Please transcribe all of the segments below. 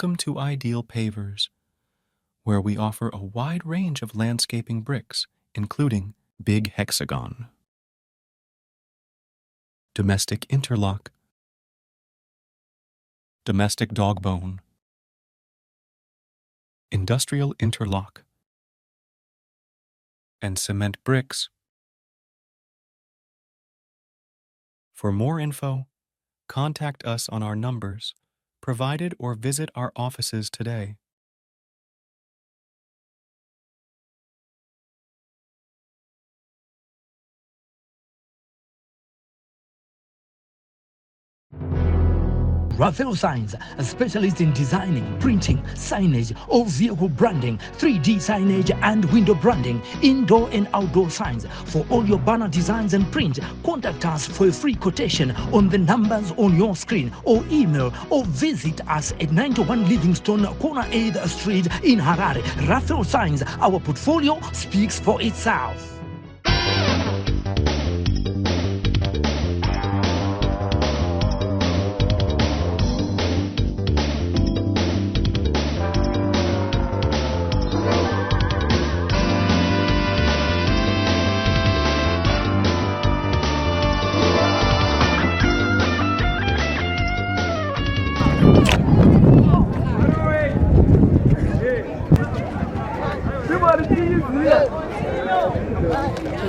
Welcome to Ideal Pavers, where we offer a wide range of landscaping bricks, including Big Hexagon, Domestic Interlock, Domestic Dogbone, Industrial Interlock, and Cement Bricks. For more info, contact us on our numbers provided or visit our offices today. Raphael Signs, a specialist in designing, printing, signage, all vehicle branding, 3D signage and window branding, indoor and outdoor signs. For all your banner designs and print, contact us for a free quotation on the numbers on your screen, or email or visit us at 91 Livingstone, Corner 8th Street in Harare. Raphael Signs, our portfolio speaks for itself.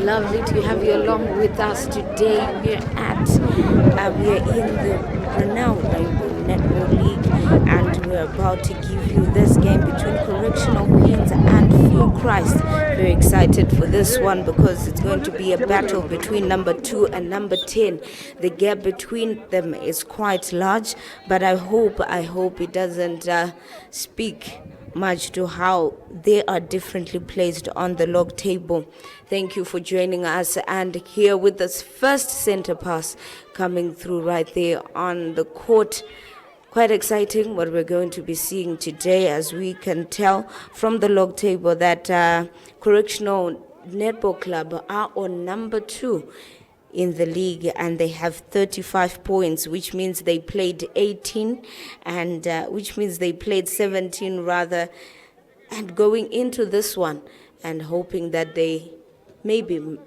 Lovely to have you along with us today. We are in the renowned Rainbow Netball League, and we're about to give you this game between Correctional Queens and FilChrist. Very excited for this one because it's going to be a battle between number 2 and number 10. The gap between them is quite large, but I hope it doesn't speak much to how they are differently placed on the log table. Thank you for joining us, and here with this first center pass coming through right there on the court. Quite exciting what we're going to be seeing today, as we can tell from the log table that Correctional Netball Club are on number 2 in the league, and they have 35 points, which means they played 18, and which means they played 17 rather, and going into this one and hoping that they maybe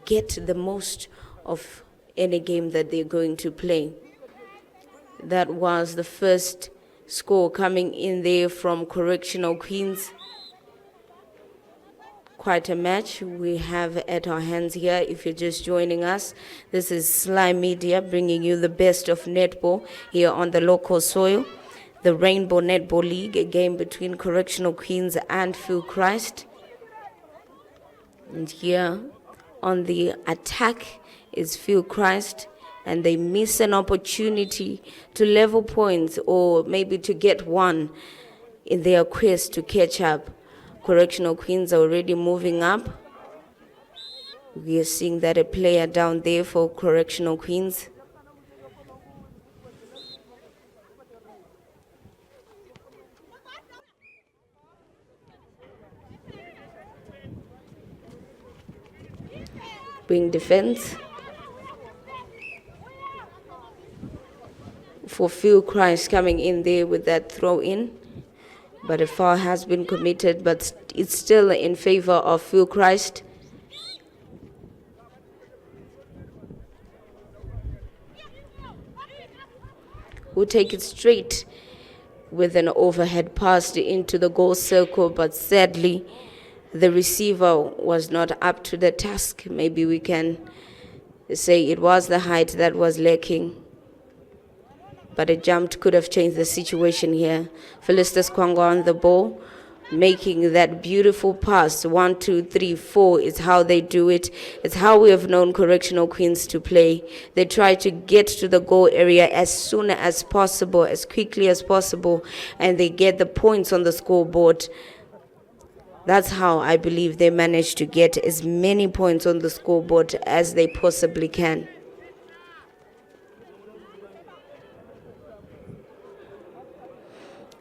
get the most of any game that they're going to play. That was the first score coming in there from Correctional Queens. Quite a match we have at our hands here. If you're just joining us, this is Sly Media bringing you the best of netball here on the local soil. The Rainbow Netball League, a game between Correctional Queens and FilChrist. And here on the attack is FilChrist, and they miss an opportunity to level points or maybe to get one in their quest to catch up. Correctional Queens are already moving up. We are seeing that a player down there for Correctional Queens. Wing defense for FilChrist coming in there with that throw in. But a foul has been committed, but it's still in favor of FilChrist. Who take it straight with an overhead pass into the goal circle, but sadly the receiver was not up to the task. Maybe we can say it was the height that was lacking. But a jump could have changed the situation here. Silvester Kwangwa on the ball, making that beautiful pass. 1, 2, 3, 4 is how they do it. It's how we have known Correctional Queens to play. They try to get to the goal area as soon as possible, as quickly as possible, and they get the points on the scoreboard. That's how I believe they manage to get as many points on the scoreboard as they possibly can.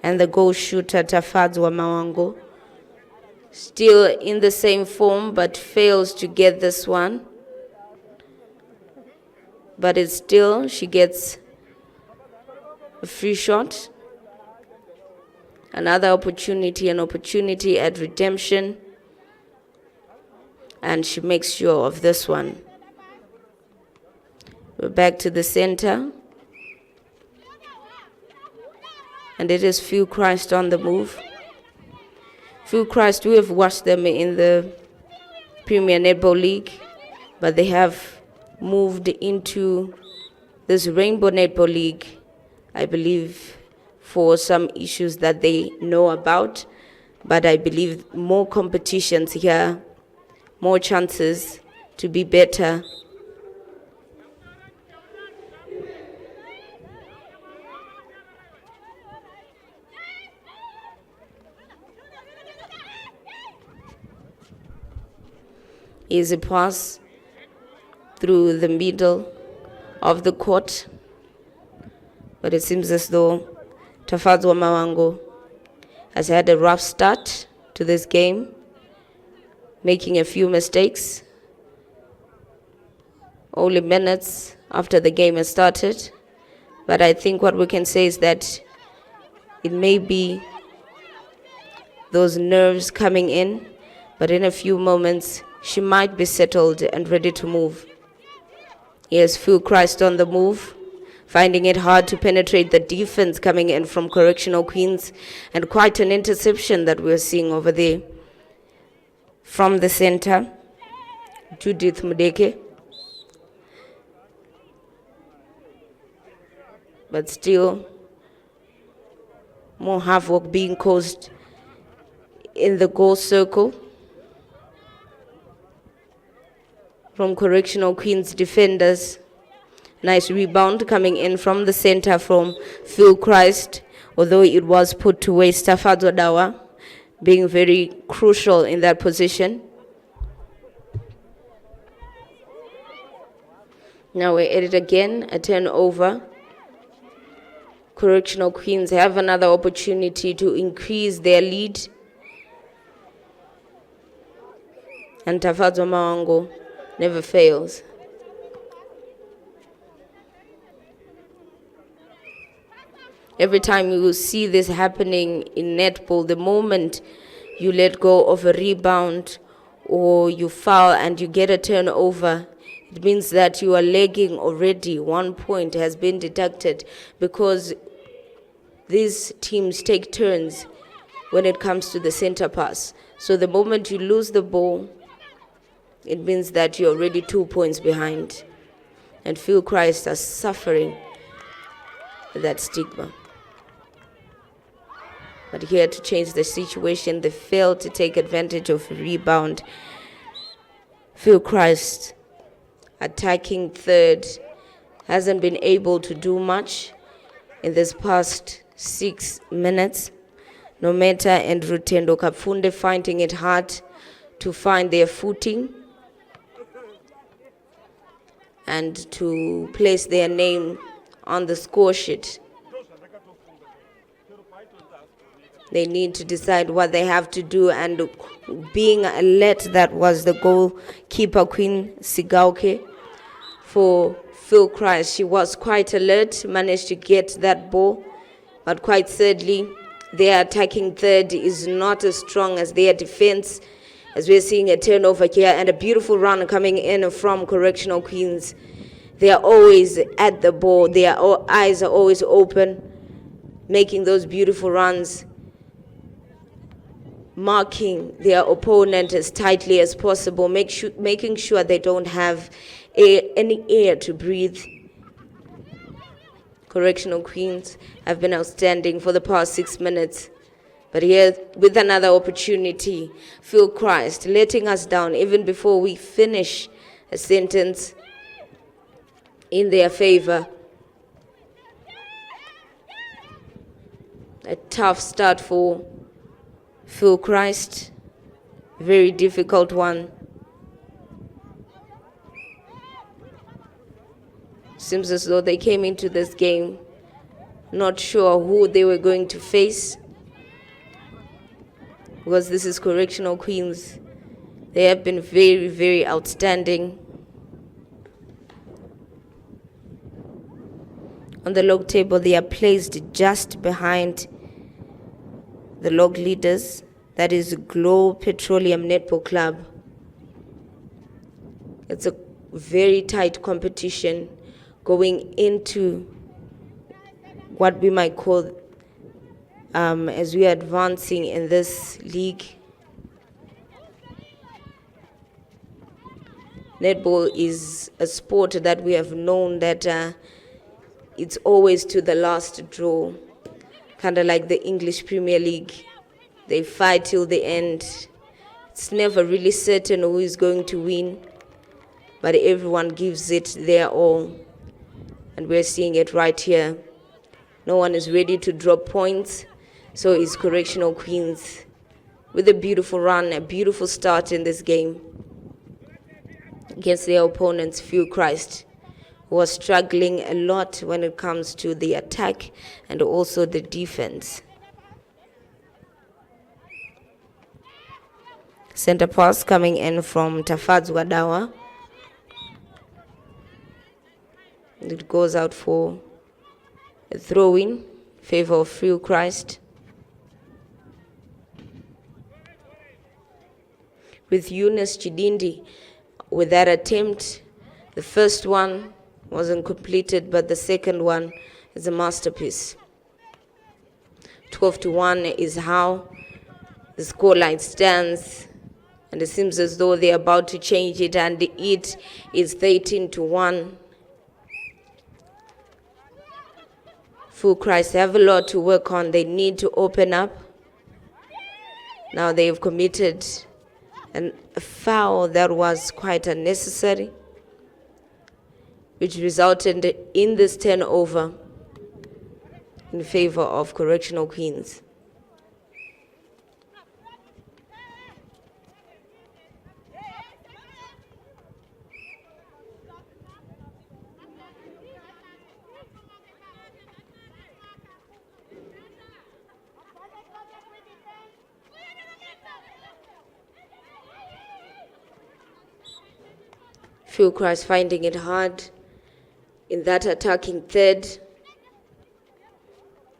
And the goal shooter, Tafadzwa Mawango, still in the same form, but fails to get this one. But it's still, she gets a free shot. Another opportunity, an opportunity at redemption. And she makes sure of this one. We're back to the center. And it is FilChrist on the move. FilChrist, we have watched them in the Premier Netball League, but they have moved into this Rainbow Netball League, I believe, for some issues that they know about. But I believe more competitions here, more chances to be better. Easy pass through the middle of the court. But it seems as though Tafadzwa Mawango has had a rough start to this game, making a few mistakes. Only minutes after the game has started. But I think what we can say is that it may be those nerves coming in, but in a few moments, she might be settled and ready to move. Yes, FilChrist on the move, finding it hard to penetrate the defense coming in from Correctional Queens, and quite an interception that we're seeing over there. From the center, Judith Mudeke. But still, more havoc being caused in the goal circle from Correctional Queens defenders. Nice rebound coming in from the center from FilChrist, although it was put to waste. Tafadzwa Dawa being very crucial in that position. Now we're at it again, a turnover. Correctional Queens have another opportunity to increase their lead. And Tafadzwa Mawango never fails. Every time you see this happening in netball, the moment you let go of a rebound or you foul and you get a turnover, it means that you are lagging already. 1 point has been deducted because these teams take turns when it comes to the center pass. So the moment you lose the ball, it means that you're already 2 points behind. And FilChrist are suffering that stigma. But here to change the situation, they failed to take advantage of a rebound. FilChrist attacking third hasn't been able to do much in this past 6 minutes. Nometa and Rutendo Kapfunde finding it hard to find their footing and to place their name on the score sheet. They need to decide what they have to do, and being alert, that was the goalkeeper, Queen Sigauke, for FilChrist. She was quite alert, managed to get that ball, but quite sadly, their attacking third is not as strong as their defense, as we're seeing a turnover here and a beautiful run coming in from Correctional Queens. They are always at the ball. Their eyes are always open, making those beautiful runs, marking their opponent as tightly as possible, making sure they don't have any air to breathe. Correctional Queens have been outstanding for the past 6 minutes. But here, with another opportunity, FilChrist letting us down even before we finish a sentence in their favor. A tough start for FilChrist, very difficult one. Seems as though they came into this game not sure who they were going to face, because this is Correctional Queens. They have been very, very outstanding. On the log table, they are placed just behind the log leaders, that is Glow Petroleum Netball Club. It's a very tight competition going into what we might call, as we are advancing in this league, netball is a sport that we have known that it's always to the last draw, kind of like the English Premier League. They fight till the end. It's never really certain who is going to win, but everyone gives it their all. And we're seeing it right here. No one is ready to drop points, so it's Correctional Queens with a beautiful run, a beautiful start in this game against their opponents, FilChrist, who are struggling a lot when it comes to the attack and also the defense. Center pass coming in from Tafadz Wadawa. It goes out for a throw-in in favor of FilChrist. With Eunice Chidindi, with that attempt, the first one wasn't completed, but the second one is a masterpiece. 12-1 is how the scoreline stands, and it seems as though they're about to change it, and it is 13-1. FilChrist have a lot to work on. They need to open up. Now they've committed a foul that was quite unnecessary, which resulted in this turnover in favor of Correctional Queens. FilChrist finding it hard in that attacking third.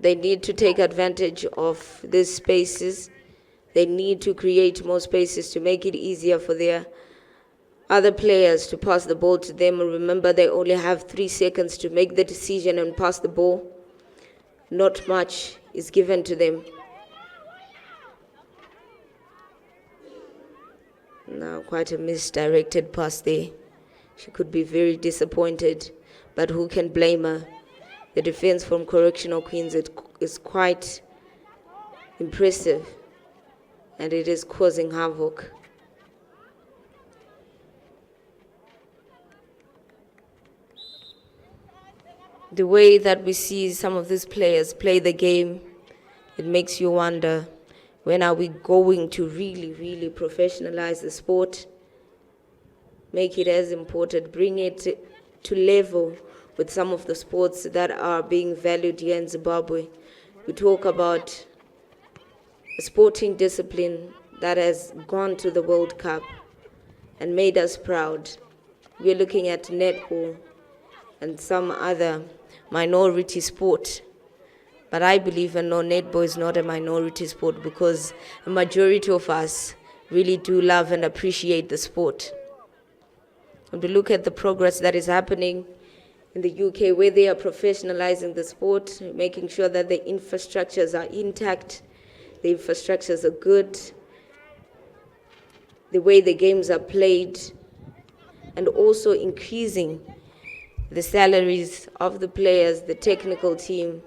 They need to take advantage of these spaces. They need to create more spaces to make it easier for their other players to pass the ball to them. Remember, they only have 3 seconds to make the decision and pass the ball. Not much is given to them. Now, quite a misdirected pass there. She could be very disappointed, but who can blame her? The defense from Correctional Queens is quite impressive, and it is causing havoc. The way that we see some of these players play the game, it makes you wonder, when are we going to really professionalize the sport? Make it as important, bring it to level with some of the sports that are being valued here in Zimbabwe. We talk about a sporting discipline that has gone to the World Cup and made us proud. We're looking at netball and some other minority sport. But I believe and know netball is not a minority sport, because a majority of us really do love and appreciate the sport. And we look at the progress that is happening in the UK, where they are professionalizing the sport, making sure that the infrastructures are intact, the infrastructures are good, the way the games are played, and also increasing the salaries of the players, the technical team.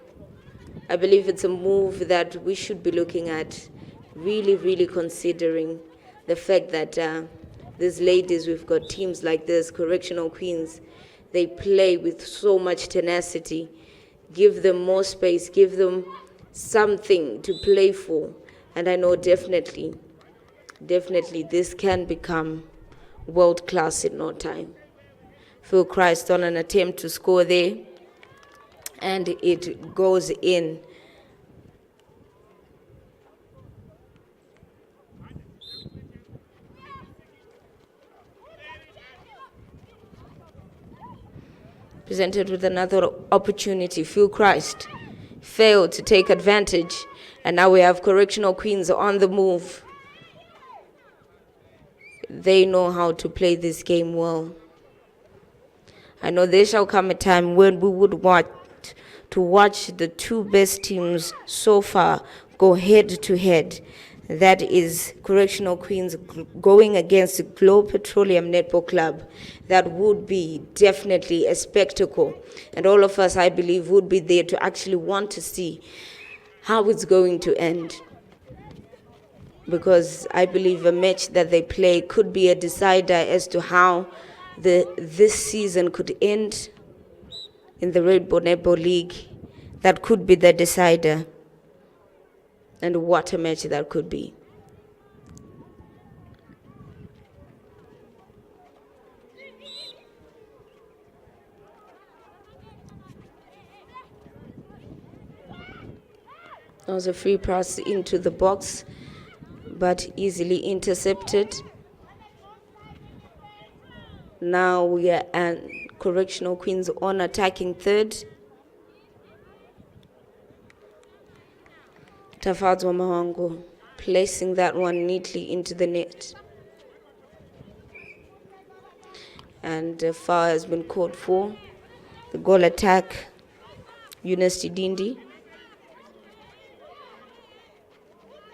I believe it's a move that we should be looking at, really considering the fact that these ladies, we've got teams like this, Correctional Queens, they play with so much tenacity. Give them more space, give them something to play for. And I know definitely this can become world class in no time. FilChrist on an attempt to score there, and it goes in. Presented with another opportunity, FilChrist failed to take advantage, And now we have Correctional Queens on the move. They know how to play this game well. I know there shall come a time when we would watch the two best teams so far go head to head. That is Correctional Queens going against Globe Petroleum Netball Club. That would be definitely a spectacle. And all of us, I believe, would be there to actually want to see how it's going to end. Because I believe a match that they play could be a decider as to how this season could end in the Rainbow Netball League. That could be the decider. And what a match that could be. That was a free pass into the box, but easily intercepted. Now we are at Correctional Queens on attacking third. Tafadzwa Mawango placing that one neatly into the net. And a foul has been called for. The goal attack, Eunice Dindi.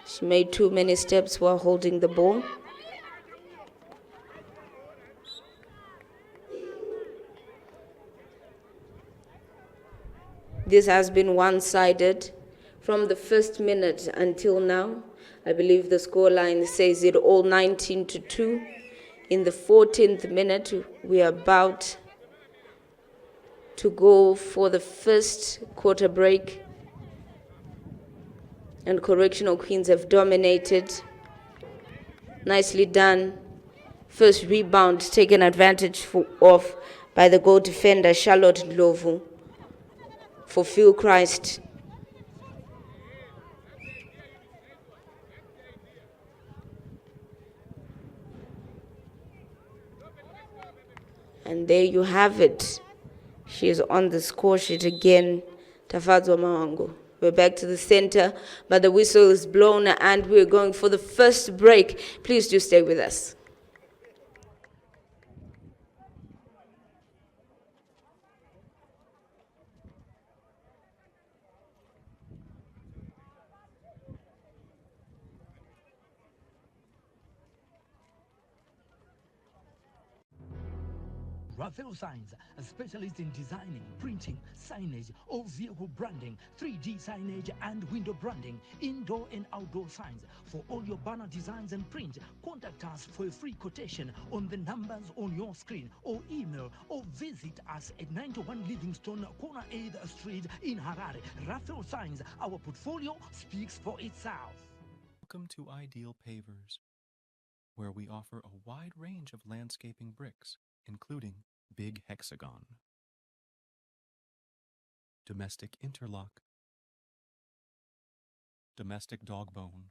She made too many steps while holding the ball. This has been one-sided from the first minute until now. I believe the scoreline says it all, 19-2. In the 14th minute, we are about to go for the first quarter break. And Correctional Queens have dominated. Nicely done. First rebound taken advantage of by the goal defender, Charlotte Ndlovu, for FilChrist. And there you have it. She is on the score sheet again, Tafadzwa Mawango. We're back to the center, but the whistle is blown and we're going for the first break. Please do stay with us. Raphael Signs, a specialist in designing, printing, signage, or vehicle branding, 3D signage and window branding, indoor and outdoor signs. For all your banner designs and print, contact us for a free quotation on the numbers on your screen, or email or visit us at 91 Livingstone, Corner 8th Street in Harare. Raphael Signs, our portfolio speaks for itself. Welcome to Ideal Pavers, where we offer a wide range of landscaping bricks, including Big Hexagon, Domestic Interlock, Domestic Dogbone,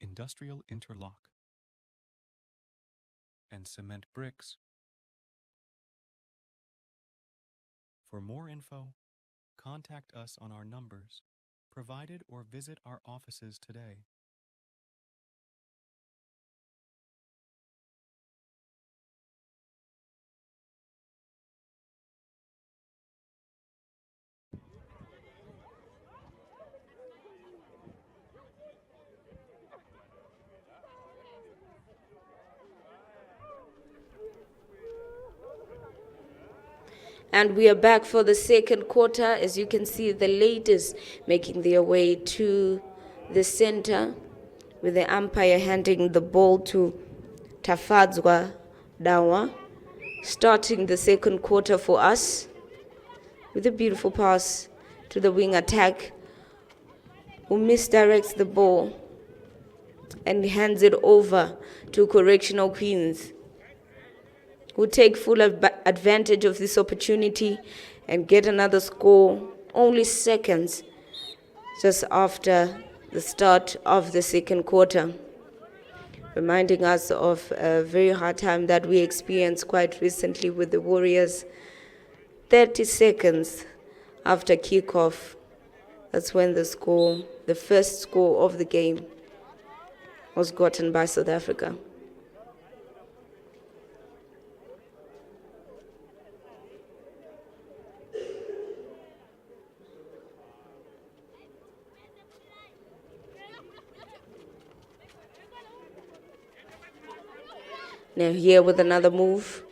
Industrial Interlock, and Cement Bricks. For more info, contact us on our numbers provided or visit our offices today. And we are back for the second quarter. As you can see, the ladies making their way to the center with the umpire handing the ball to Tafadzwa Dawa, starting the second quarter for us with a beautiful pass to the wing attack, who misdirects the ball and hands it over to Correctional Queens, who take full advantage of this opportunity and get another score only seconds just after the start of the second quarter, reminding us of a very hard time that we experienced quite recently with the Warriors. 30 seconds after kickoff, That's when the first score of the game was gotten by South Africa. Now here with another move.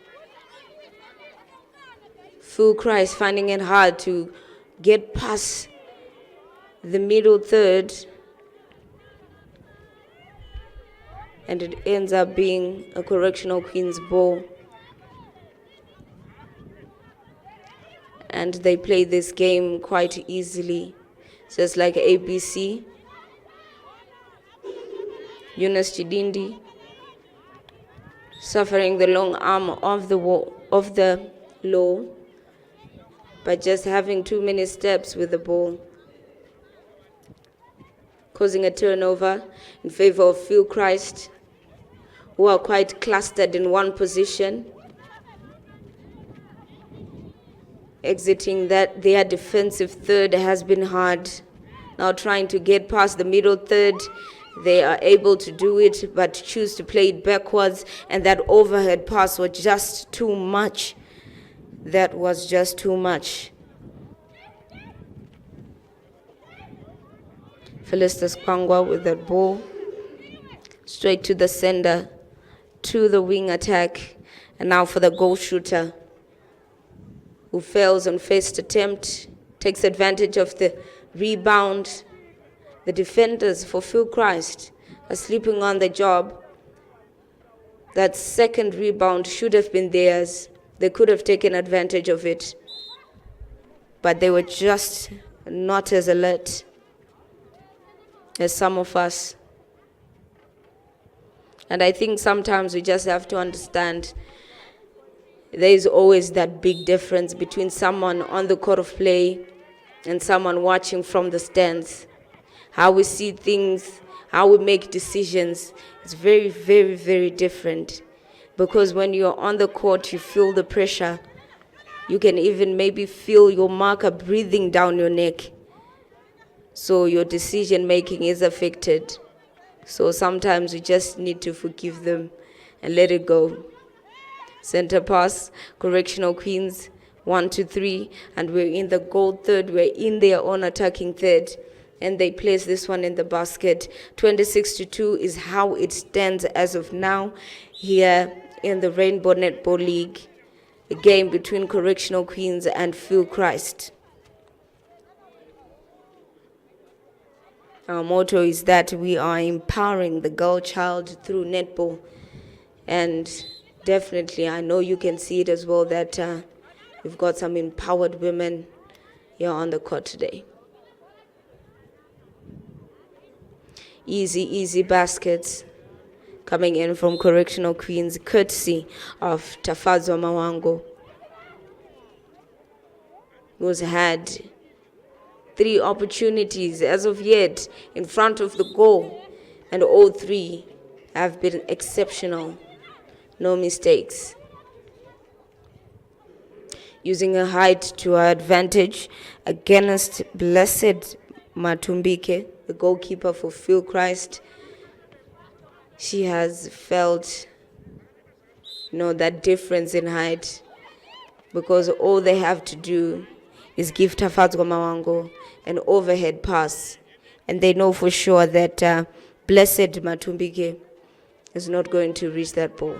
FilChrist finding it hard to get past the middle third. And it ends up being a Correctional Queen's ball. And they play this game quite easily. Just like ABC. Eunice Chidindi suffering the long arm of the law by just having too many steps with the ball, causing a turnover in favor of FilChrist, who are quite clustered in one position, exiting that their defensive third has been hard. Now trying to get past the middle third. They are able to do it, but choose to play it backwards, and that overhead pass was just too much. That was just too much. Silvester Spangwa with that ball, straight to the sender, to the wing attack, and now for the goal shooter, who fails on first attempt, takes advantage of the rebound. The defenders for FilChrist are sleeping on the job. That second rebound should have been theirs. They could have taken advantage of it. But they were just not as alert as some of us. And I think sometimes we just have to understand there is always that big difference between someone on the court of play and someone watching from the stands. How we see things, how we make decisions, it's very, very, very different. Because when you're on the court, you feel the pressure. You can even maybe feel your marker breathing down your neck. So your decision making is affected. So sometimes we just need to forgive them and let it go. Center pass, Correctional Queens, 1-3, and we're in the goal third. We're in their own attacking third. And they place this one in the basket. 26-2 is how it stands as of now here in the Rainbow Netball League, a game between Correctional Queens and FilChrist. Our motto is that we are empowering the girl child through netball. And definitely, I know you can see it as well, that we've got some empowered women here on the court today. Easy baskets coming in from Correctional Queens, courtesy of Tafadzwa Mawango, who's had 3 opportunities as of yet in front of the goal, and all 3 have been exceptional. No mistakes. Using her height to her advantage against Blessed Matumbike, the goalkeeper for FilChrist. She has felt, that difference in height, because all they have to do is give Tafadzwa Mawango an overhead pass, and they know for sure that Blessed Matumbike is not going to reach that ball.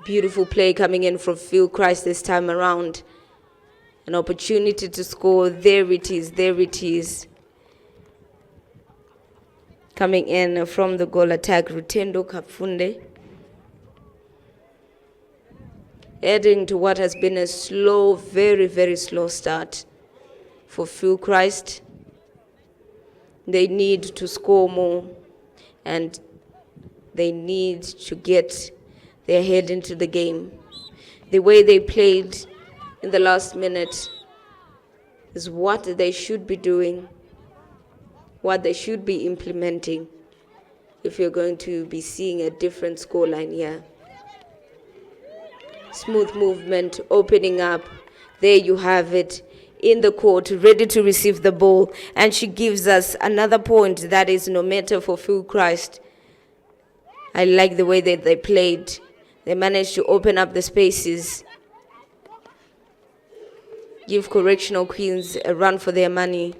Beautiful play coming in from FilChrist this time around. An opportunity to score. There it is. Coming in from the goal attack, Rutendo Kapfunde. Adding to what has been a slow, very, very slow start for FilChrist. They need to score more, and they need to get their head into the game. The way they played in the last minute is what they should be doing, what they should be implementing if you're going to be seeing a different scoreline here. Smooth movement, opening up, There you have it, in the court, ready to receive the ball. And she gives us another point that is no matter for FilChrist. I like the way that they played. They managed to open up the spaces, give Correctional Queens a run for their money.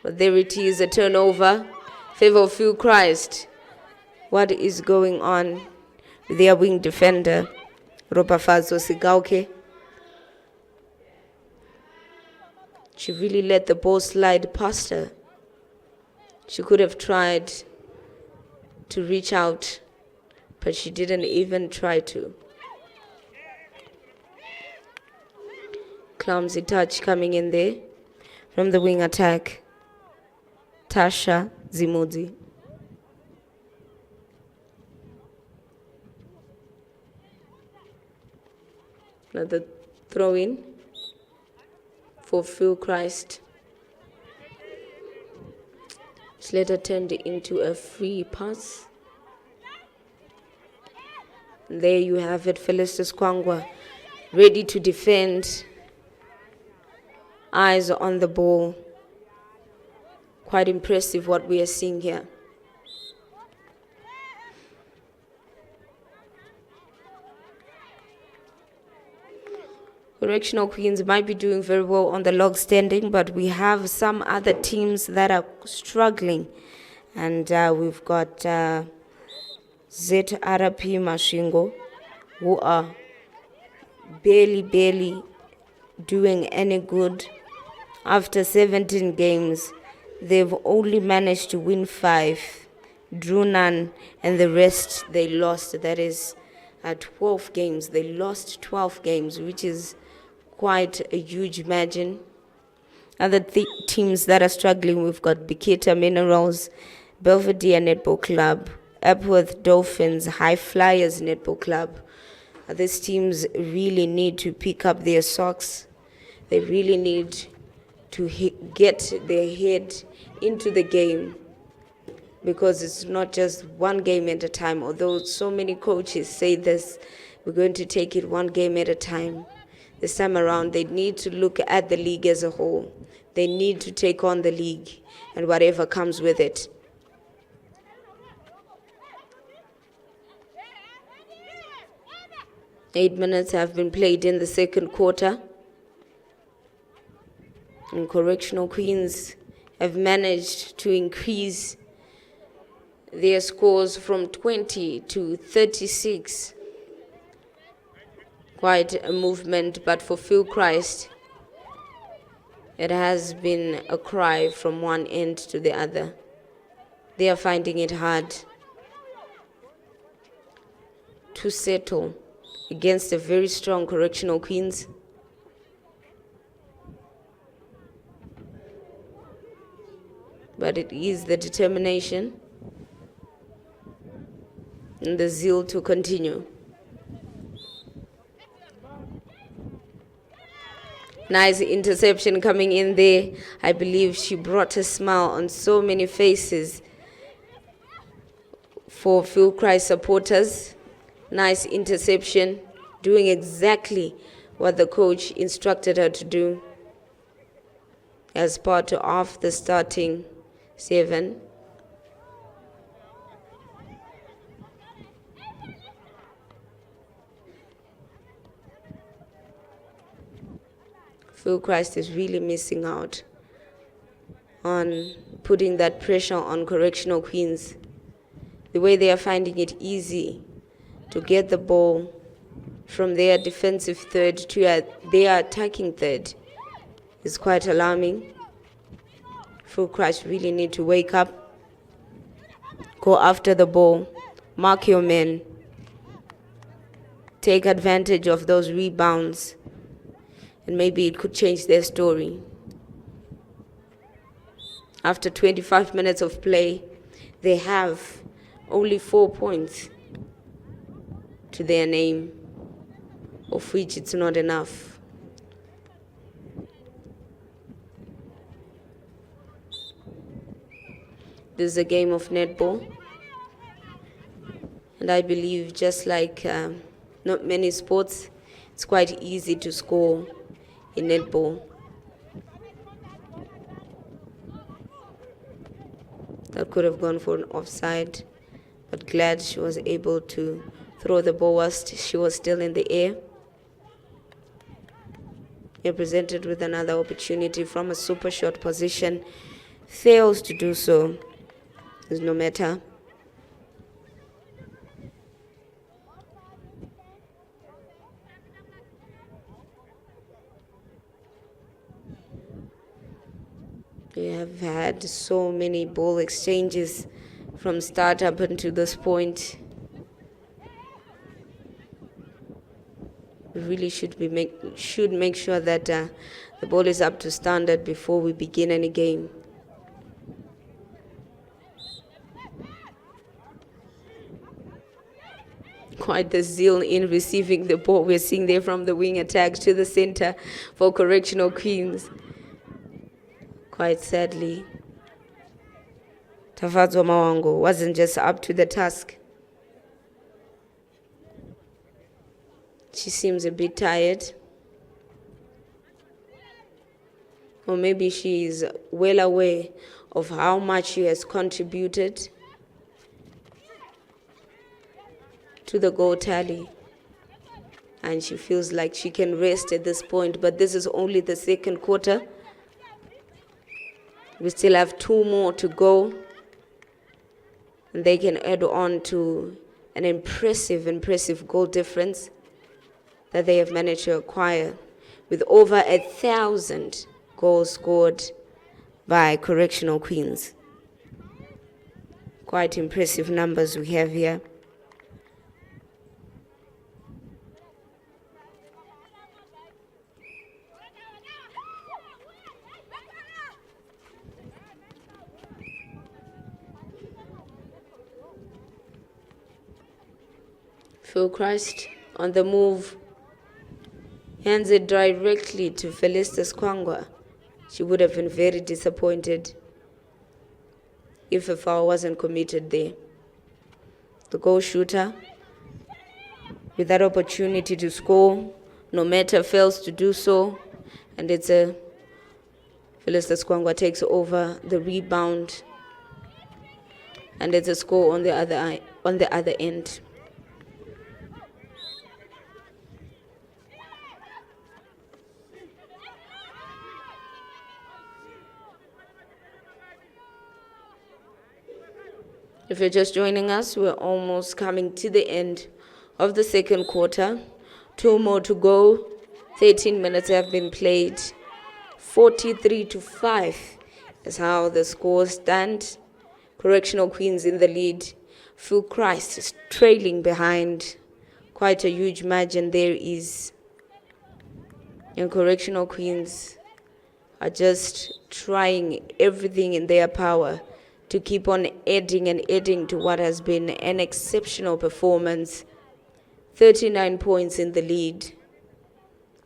But there it is, a turnover, favor of FilChrist. What is going on with their wing defender, Ropafazo Sigauke? She really let the ball slide past her. She could have tried to reach out, but she didn't even try to. Clumsy touch coming in there from the wing attack. Tasha Zimudi. Another throw-in for FilChrist. It's later turned into a free pass. And there you have it, Felicitas Kwangwa, ready to defend. Eyes on the ball. Quite impressive what we are seeing here. Correctional Queens might be doing very well on the log standing, but we have some other teams that are struggling. And we've got ZRP Mashingo, who are barely doing any good. After 17 games, they've only managed to win 5, drew none, and the rest they lost. That is 12 games. They lost 12 games, which is quite a huge margin. Other teams that are struggling, we've got Bikita Minerals, Belvedere Netball Club, Epworth Dolphins, High Flyers Netball Club. These teams really need to pick up their socks. They really need to get their head into the game, because it's not just one game at a time. Although so many coaches say this, we're going to take it one game at a time. This time around, they need to look at the league as a whole. They need to take on the league and whatever comes with it. Eight minutes have been played in the second quarter. And Correctional Queens have managed to increase their scores from 20 to 36. Quite a movement, but for FilChrist, it has been a cry from one end to the other. They are finding it hard to settle against a very strong Correctional Queens. But it is the determination and the zeal to continue. Nice interception coming in there. I believe she brought a smile on so many faces for FilChrist supporters. Nice interception, doing exactly what the coach instructed her to do as part of the starting 7. FilChrist is really missing out on putting that pressure on Correctional Queens. The way they are finding it easy to get the ball from their defensive third to their attacking third is quite alarming. FilChrist really need to wake up, go after the ball, mark your men, take advantage of those rebounds, and maybe it could change their story. After 25 minutes of play, they have only 4 points to their name, of which it's not enough. This is a game of netball, and I believe just like not many sports, It's quite easy to score in netball. That could have gone for an offside, but glad she was able to throw the ball whilst she was still in the air. You're presented with another opportunity from a super short position. Fails to do so. There's no matter. We have had so many ball exchanges from start up until this point. We really should make sure that the ball is up to standard before we begin any game. Quite the zeal in receiving the ball we're seeing there from the wing attack to the center for Correctional Queens. Quite sadly, Tafadzwa Mawango wasn't just up to the task. She seems a bit tired. Or maybe she is well aware of how much she has contributed to the goal tally. And she feels like she can rest at this point, but this is only the second quarter. We still have 2 more to go. And they can add on to an impressive goal difference that they have managed to acquire, with over 1,000 goals scored by Correctional Queens. Quite impressive numbers we have here. FilChrist on the move, hands it directly to Felicitas Kwangwa. She would have been very disappointed if a foul wasn't committed there. The goal shooter, with that opportunity to score, no matter fails to do so, and it's Felicitas Kwangwa takes over the rebound, and it's a score on the other end. If you're just joining us, we're almost coming to the end of the second quarter. 2 more to go. 13 minutes have been played. 43-5 is how the scores stand. Correctional Queens in the lead. FilChrist is trailing behind. Quite a huge margin there is. And Correctional Queens are just trying everything in their power to keep on adding to what has been an exceptional performance. 39 points in the lead.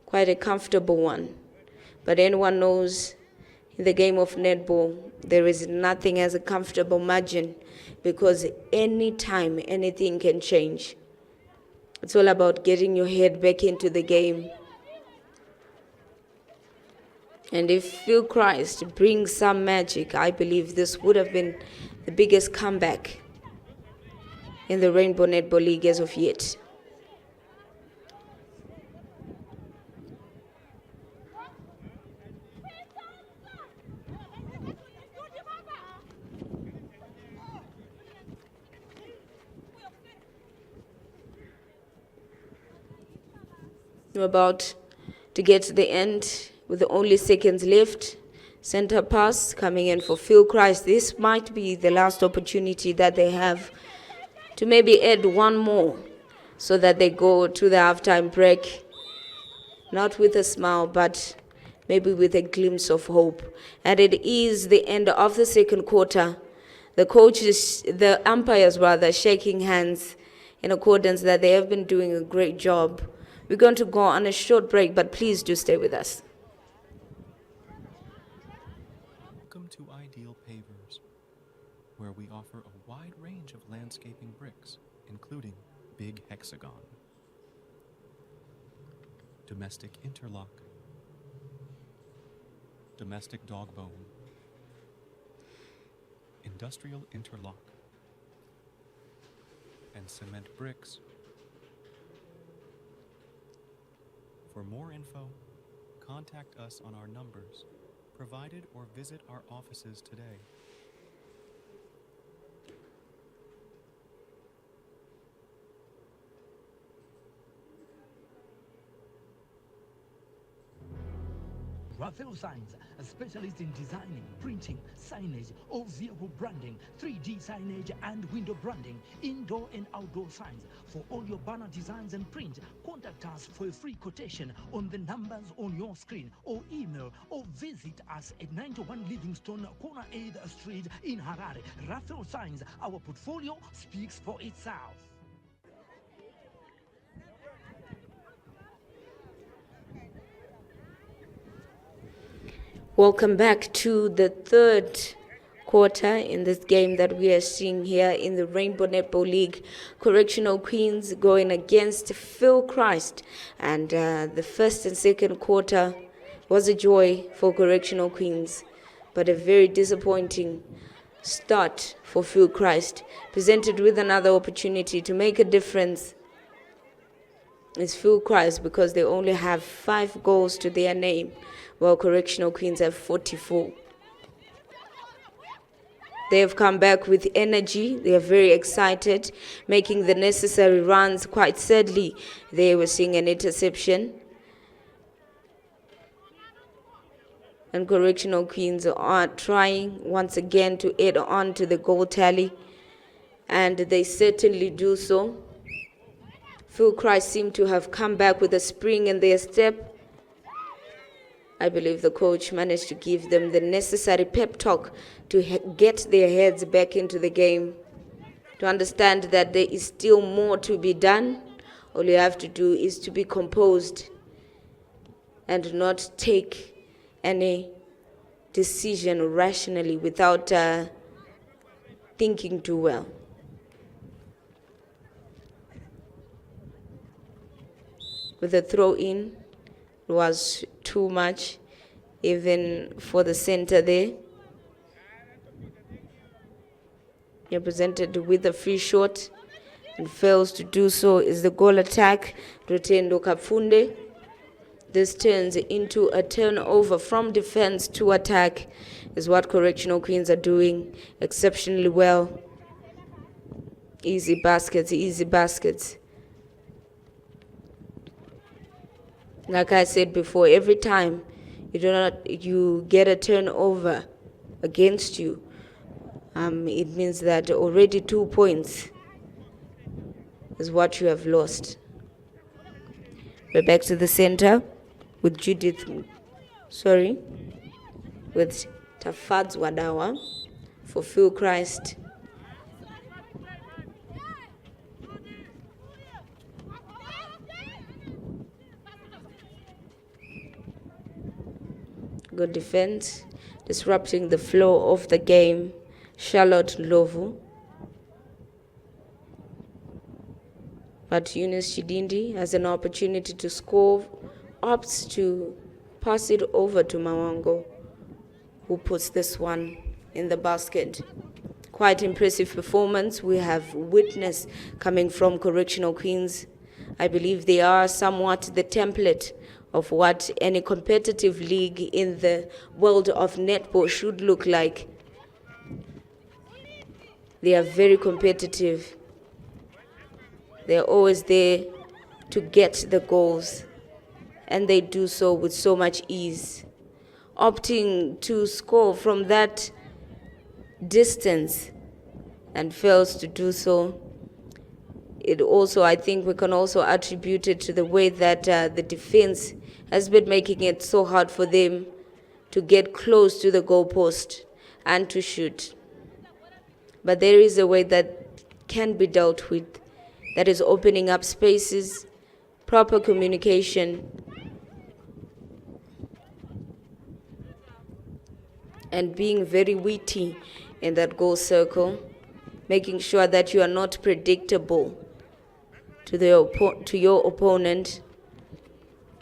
Quite a comfortable one. But anyone knows in the game of netball, there is nothing as a comfortable margin, because anytime anything can change. It's all about getting your head back into the game. And if FilChrist brings some magic, I believe this would have been the biggest comeback in the Rainbow Netball League as of yet. We're about to get to the end with only seconds left. Center pass coming in for FilChrist. This might be the last opportunity that they have to maybe add 1 more so that they go to the halftime break, not with a smile, but maybe with a glimpse of hope. And it is the end of the second quarter. The umpires rather, shaking hands in accordance that they have been doing a great job. We're going to go on a short break, but please do stay with us. Welcome to Ideal Pavers, where we offer a wide range of landscaping bricks, including Big Hexagon. domestic interlock, domestic dog bone, industrial interlock, and cement bricks. For more info, contact us on our numbers provided or visit our offices today. Raphael Signs, a specialist in designing, printing, signage, all vehicle branding, 3D signage and window branding, indoor and outdoor signs. For all your banner designs and print, contact us for a free quotation on the numbers on your screen, or email or visit us at 91 Livingstone, Corner 8th Street in Harare. Raphael Signs, our portfolio speaks for itself. Welcome back to the third quarter in this game that we are seeing here in the Rainbow Netball League. Correctional Queens going against FilChrist, and the first and second quarter was a joy for Correctional Queens, but a very disappointing start for FilChrist. Presented with another opportunity to make a difference is FilChrist, because they only have 5 goals to their name, while Correctional Queens have 44. They have come back with energy. They are very excited, making the necessary runs. Quite sadly, they were seeing an interception. And Correctional Queens are trying once again to add on to the goal tally, and they certainly do so. FilChrist seem to have come back with a spring in their step. I believe the coach managed to give them the necessary pep talk to get their heads back into the game, to understand that there is still more to be done. All you have to do is to be composed and not take any decision rationally without thinking too well. With the throw-in, it was too much, even for the center there. You're presented with a free shot and fails to do so is the goal attack. Rotendo Kapfunde. This turns into a turnover from defense to attack, is what Correctional Queens are doing exceptionally well. Easy baskets, easy baskets. Like I said before, every time you get a turnover against you, it means that already 2 points is what you have lost. We're back to the center with with Tafadz Wadawa for FilChrist. Good defense, disrupting the flow of the game. Charlotte Lovu. But Eunice Chidindi has an opportunity to score, opts to pass it over to Mawango, who puts this one in the basket. Quite impressive performance we have witnessed coming from Correctional Queens. I believe they are somewhat the template of what any competitive league in the world of netball should look like. They are very competitive. They're always there to get the goals, and they do so with so much ease. Opting to score from that distance and fails to do so, it also, I think we can also attribute it to the way that the defense has been making it so hard for them to get close to the goalpost and to shoot. But there is a way that can be dealt with, that is opening up spaces, proper communication, and being very witty in that goal circle, making sure that you are not predictable to your opponent.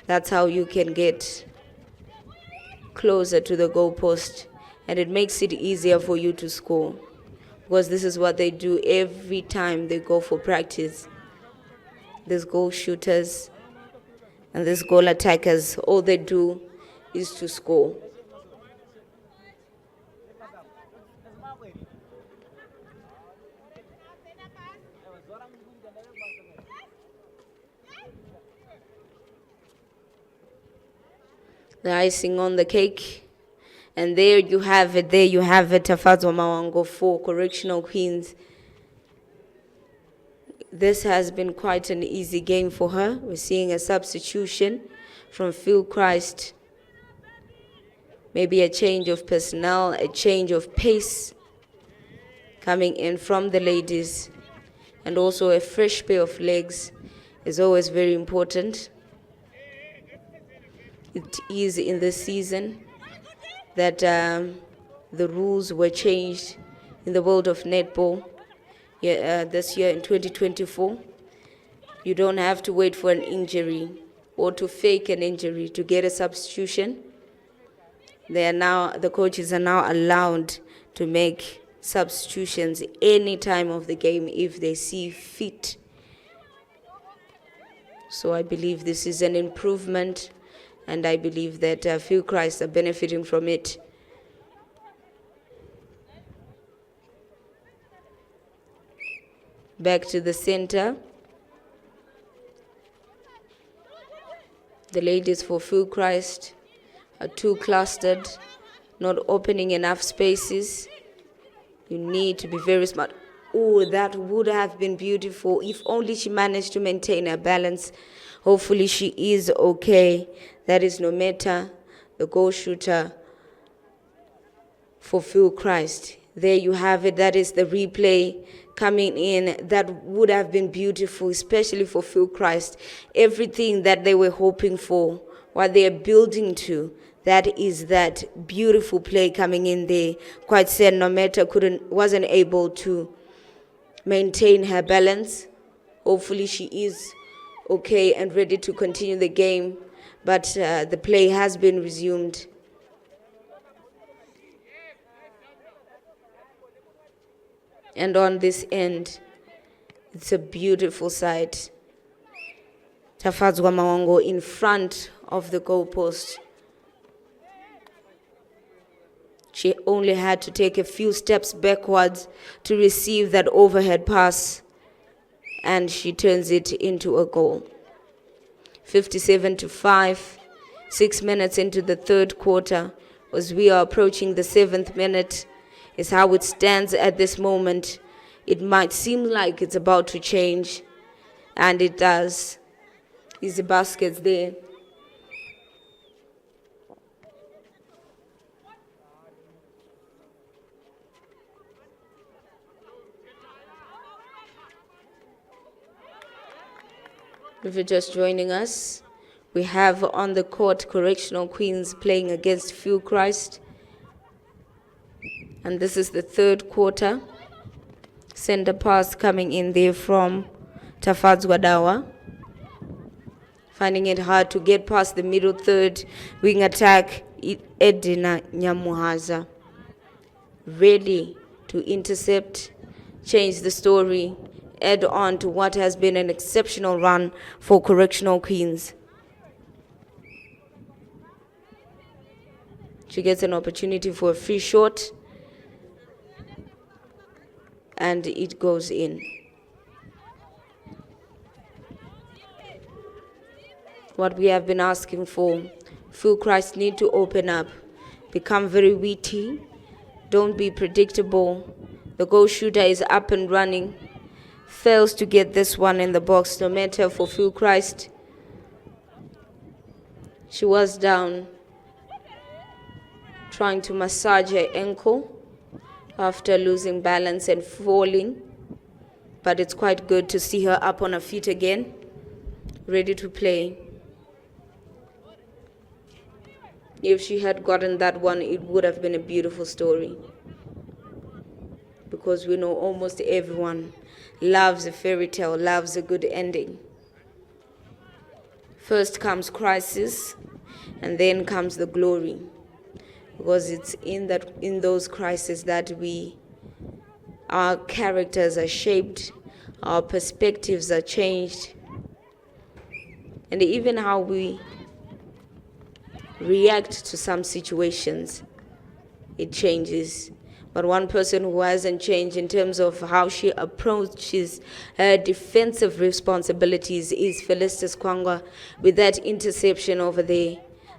That's how you can get closer to the goalpost, and it makes it easier for you to score, because this is what they do every time they go for practice. These goal shooters and these goal attackers, all they do is to score. The icing on the cake. And there you have it, Tafadzwa Mawango for Correctional Queens. This has been quite an easy game for her. We're seeing a substitution from FilChrist. Maybe a change of personnel, a change of pace coming in from the ladies. And also a fresh pair of legs is always very important. It is in this season that the rules were changed in the world of netball. This year in 2024, you don't have to wait for an injury or to fake an injury to get a substitution. The coaches are now allowed to make substitutions any time of the game if they see fit. So I believe this is an improvement, and I believe that FilChrist are benefiting from it. Back to the center. The ladies for FilChrist are too clustered, not opening enough spaces. You need to be very smart. Oh, that would have been beautiful if only she managed to maintain her balance. Hopefully she is okay. That is no matter the goal shooter for FilChrist. There you have it. That is the replay coming in. That would have been beautiful, especially for FilChrist. Everything that they were hoping for, what they are building to, that is that beautiful play coming in there. Quite sad, Nometa wasn't able to maintain her balance. Hopefully she is okay and ready to continue the game, but the play has been resumed. And on this end, it's a beautiful sight. Tafadzwa Mawango in front of the goalpost. She only had to take a few steps backwards to receive that overhead pass, and she turns it into a goal. 57-5, 6 minutes into the third quarter, as we are approaching the 7th minute, is how it stands at this moment. It might seem like it's about to change, and it does. Easy baskets there. If you're just joining us, we have on the court Correctional Queens playing against FilChrist. And this is the third quarter. Center pass coming in there from Tafadzwa Dawa. Finding it hard to get past the middle third. Wing attack, Edina Nyamuhaza. Ready to intercept, change the story, add on to what has been an exceptional run for Correctional Queens. She gets an opportunity for a free shot, and it goes in. What we have been asking for, FilChrist need to open up, become very witty, don't be predictable. The goal shooter is up and running, fails to get this one in the box, no matter for FilChrist. She was down, trying to massage her ankle after losing balance and falling, but it's quite good to see her up on her feet again, ready to play. If she had gotten that one, it would have been a beautiful story, because we know almost everyone loves a fairy tale, loves a good ending. First comes crisis, and then comes the glory. Because it's in those crises that our characters are shaped, our perspectives are changed, and even how we react to some situations, it changes. But one person who hasn't changed in terms of how she approaches her defensive responsibilities is Philister Kwangwa, with that interception over there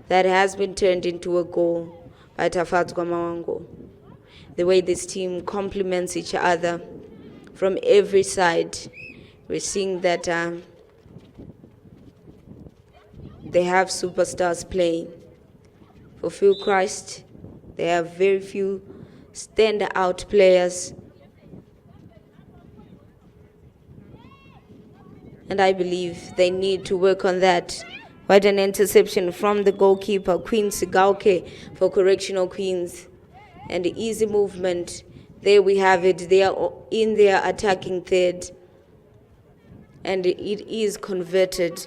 that has been turned into a goal by Tafadzwa Mawango. The way this team complements each other from every side, we're seeing that they have superstars playing. For FilChrist, they have very few stand-out players. And I believe they need to work on that. What an interception from the goalkeeper, Queen Sigauke, for Correctional Queens. And the easy movement. There we have it. They are in their attacking third. And it is converted.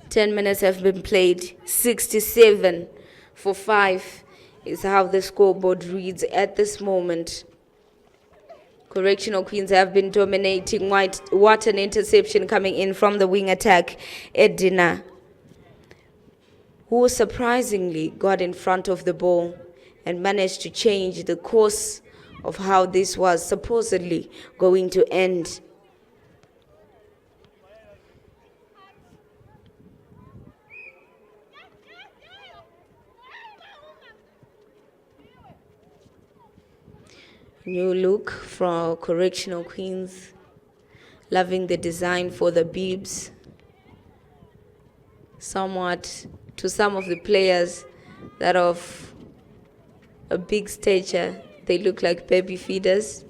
Ten minutes have been played. 67-5 is how the scoreboard reads at this moment. Correctional Queens have been dominating. What an interception coming in from the wing attack, Edina, who surprisingly got in front of the ball and managed to change the course of how this was supposedly going to end. New look from Correctional Queens. Loving the design for the bibs. Somewhat to some of the players that of a big stature, they look like baby feeders.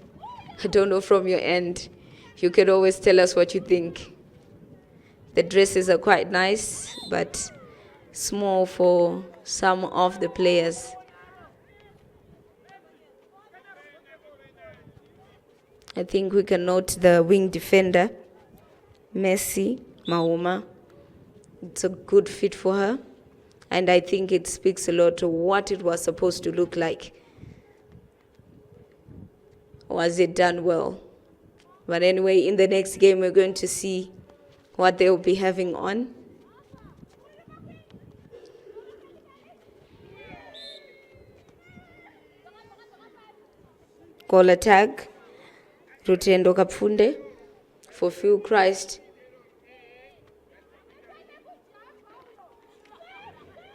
I don't know from your end. You can always tell us what you think. The dresses are quite nice, but small for some of the players. I think we can note the wing defender, Messi Mauma. It's a good fit for her. And I think it speaks a lot to what it was supposed to look like. Was it done well? But anyway, in the next game, we're going to see what they'll be having on. Goal attack. Rutendo Kapfunde for FilChrist,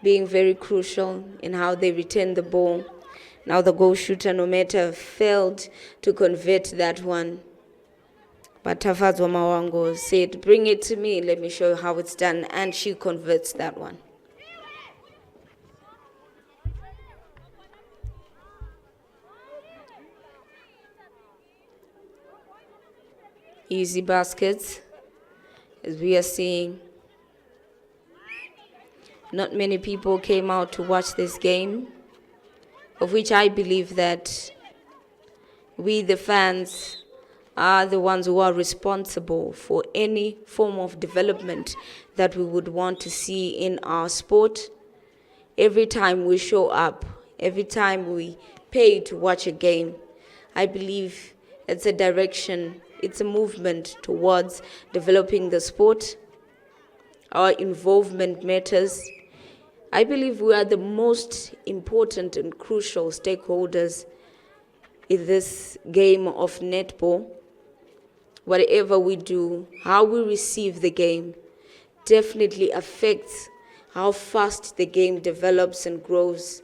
being very crucial in how they return the ball. Now the goal shooter, no matter, failed to convert that one. But Tafadzwa Mawango said, bring it to me, let me show you how it's done. And she converts that one. Easy baskets, as we are seeing. Not many people came out to watch this game, of which I believe that we, the fans, are the ones who are responsible for any form of development that we would want to see in our sport. Every time we show up, every time we pay to watch a game, I believe it's a direction. It's a movement towards developing the sport. Our involvement matters. I believe we are the most important and crucial stakeholders in this game of netball. Whatever we do, how we receive the game, definitely affects how fast the game develops and grows.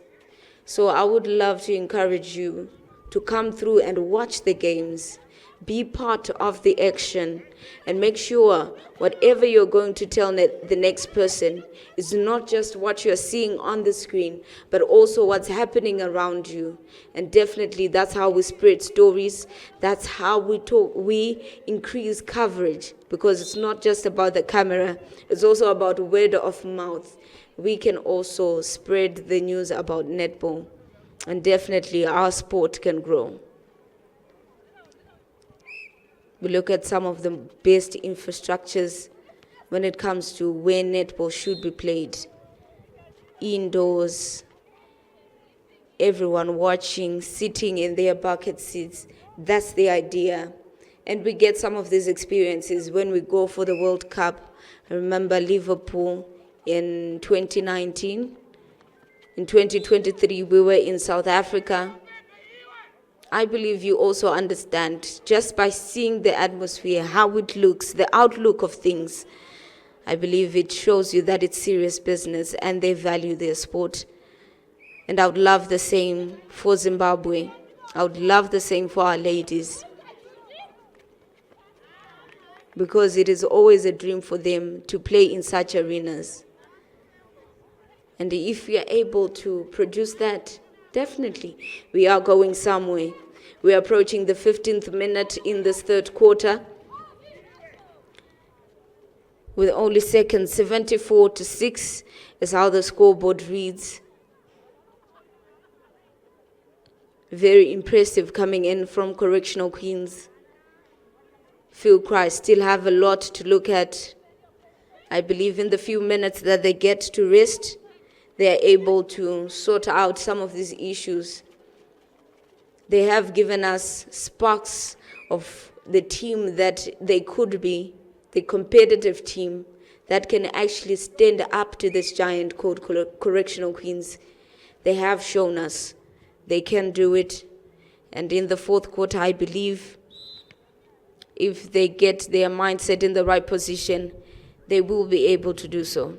So I would love to encourage you to come through and watch the games. Be part of the action and make sure whatever you're going to tell the next person is not just what you're seeing on the screen, but also what's happening around you. And definitely that's how we spread stories. That's how we talk. We increase coverage, because it's not just about the camera. It's also about word of mouth. we can also spread the news about netball, and definitely our sport can grow. We look at some of the best infrastructures when it comes to where netball should be played. Indoors, everyone watching, sitting in their bucket seats. That's the idea. And we get some of these experiences when we go for the World Cup. I remember Liverpool in 2019. In 2023, we were in South Africa. I believe you also understand, just by seeing the atmosphere, how it looks, the outlook of things, I believe it shows you that it's serious business and they value their sport. And I would love the same for Zimbabwe. I would love the same for our ladies, because it is always a dream for them to play in such arenas. And if we are able to produce that, definitely we are going somewhere. We are approaching the 15th minute in this third quarter. With only seconds, 74-6 is how the scoreboard reads. Very impressive coming in from Correctional Queens. FilChrist still have a lot to look at. I believe in the few minutes that they get to rest, they are able to sort out some of these issues. They have given us sparks of the team that they could be, the competitive team that can actually stand up to this giant called Correctional Queens. They have shown us they can do it. And in the fourth quarter, I believe if they get their mindset in the right position, they will be able to do so.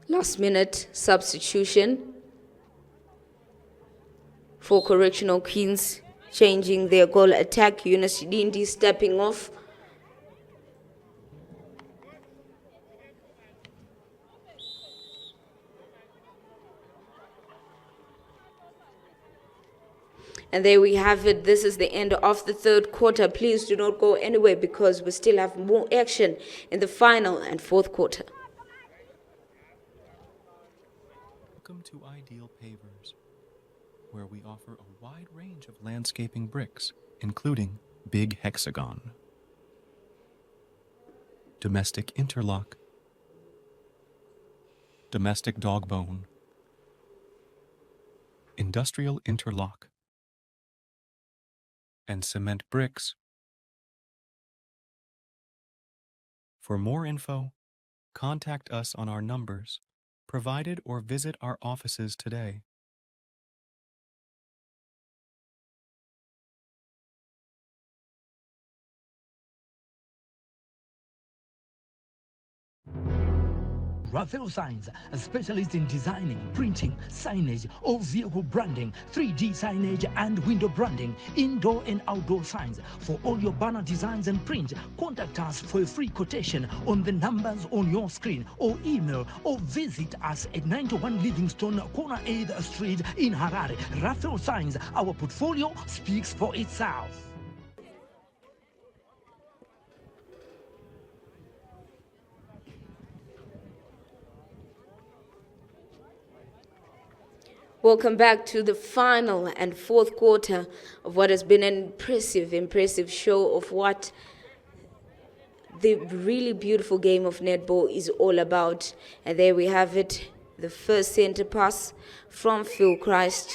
Last minute substitution for Correctional Queens, changing their goal attack. Eunice Dindi stepping off. And there we have it. This is the end of the third quarter. Please do not go anywhere, because we still have more action in the final and fourth quarter. Welcome to Ideal Pavers, where we offer a wide range of landscaping bricks, including Big Hexagon, Domestic Interlock, Domestic Dog Bone, Industrial Interlock, and Cement Bricks. For more info, contact us on our numbers provided or visit our offices today. Raphael Signs, a specialist in designing, printing, signage, or vehicle branding, 3D signage and window branding, indoor and outdoor signs. For all your banner designs and prints, contact us for a free quotation on the numbers on your screen, or email or visit us at 91 Livingstone, Corner 8th Street in Harare. Raphael Signs, our portfolio speaks for itself. Welcome back to the final and fourth quarter of what has been an impressive show of what the really beautiful game of netball is all about. And there we have it, the first center pass from FilChrist.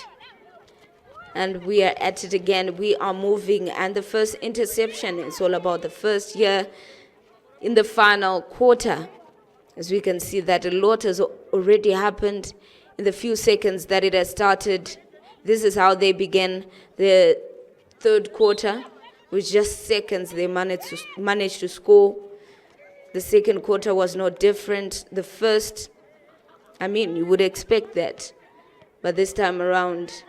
And we are at it again. We are moving, and the first interception is all about the first year in the final quarter. As we can see that a lot has already happened in the few seconds that it has started. This is how they began the third quarter. With just seconds, they managed to score. The second quarter was no different. The first, you would expect that. But this time around,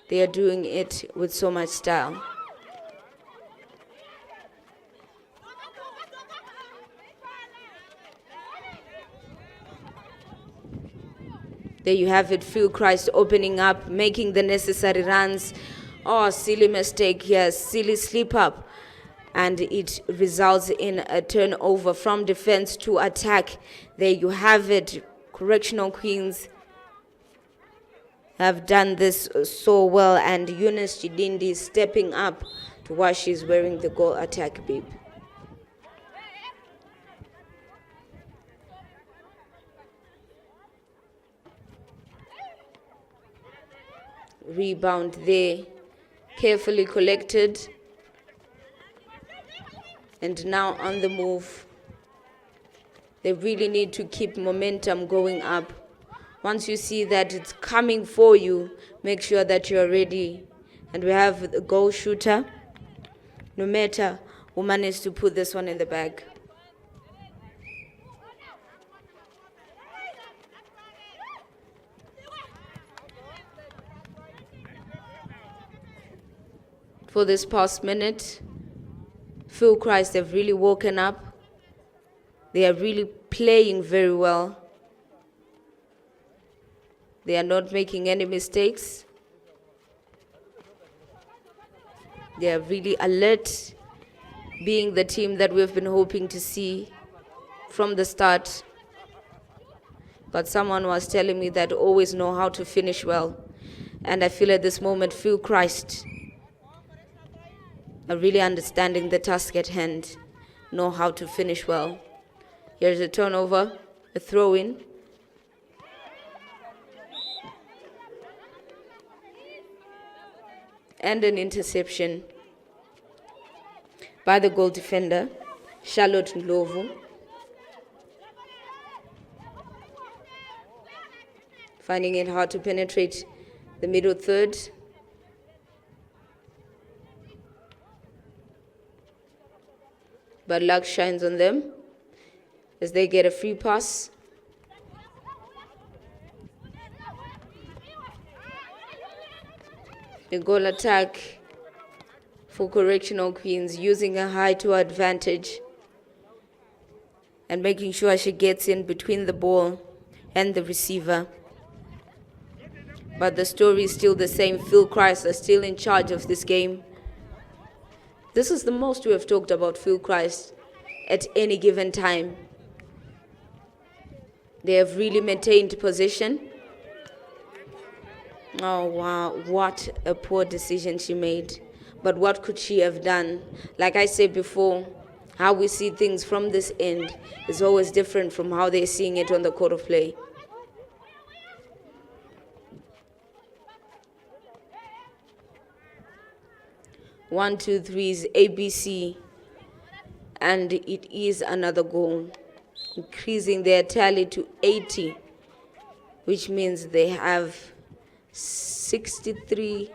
they are doing it with so much style. There you have it, FilChrist opening up, making the necessary runs. Oh, silly mistake here, silly slip up. and it results in a turnover from defense to attack. There you have it. Correctional Queens have done this so well, and Eunice Chidindi is stepping up to why she's wearing the goal attack bib. Rebound there, carefully collected, and now on the move. They really need to keep momentum going up. Once you see that it's coming for you, make sure that you're ready. And we have the goal shooter. No matter who managed to put this one in the bag. For this past minute, FilChrist have really woken up. They are really playing very well. They are not making any mistakes. They are really alert, being the team that we've been hoping to see from the start. But someone was telling me that always know how to finish well. And I feel at this moment, FilChrist are really understanding the task at hand, know how to finish well. Here's a turnover, a throw-in. And an interception by the goal defender, Charlotte Ndlovu. Finding it hard to penetrate the middle third. But luck shines on them as they get a free pass. A goal attack for Correctional Queens, using a high to advantage and making sure she gets in between the ball and the receiver. But the story is still the same. FilChrist are still in charge of this game. This is the most we have talked about FilChrist at any given time. They have really maintained possession. Oh, wow, what a poor decision she made. But what could she have done? Like I said before, how we see things from this end is always different from how they're seeing it on the court of play. One, two, three is ABC, and it is another goal, increasing their tally to 80, which means they have 73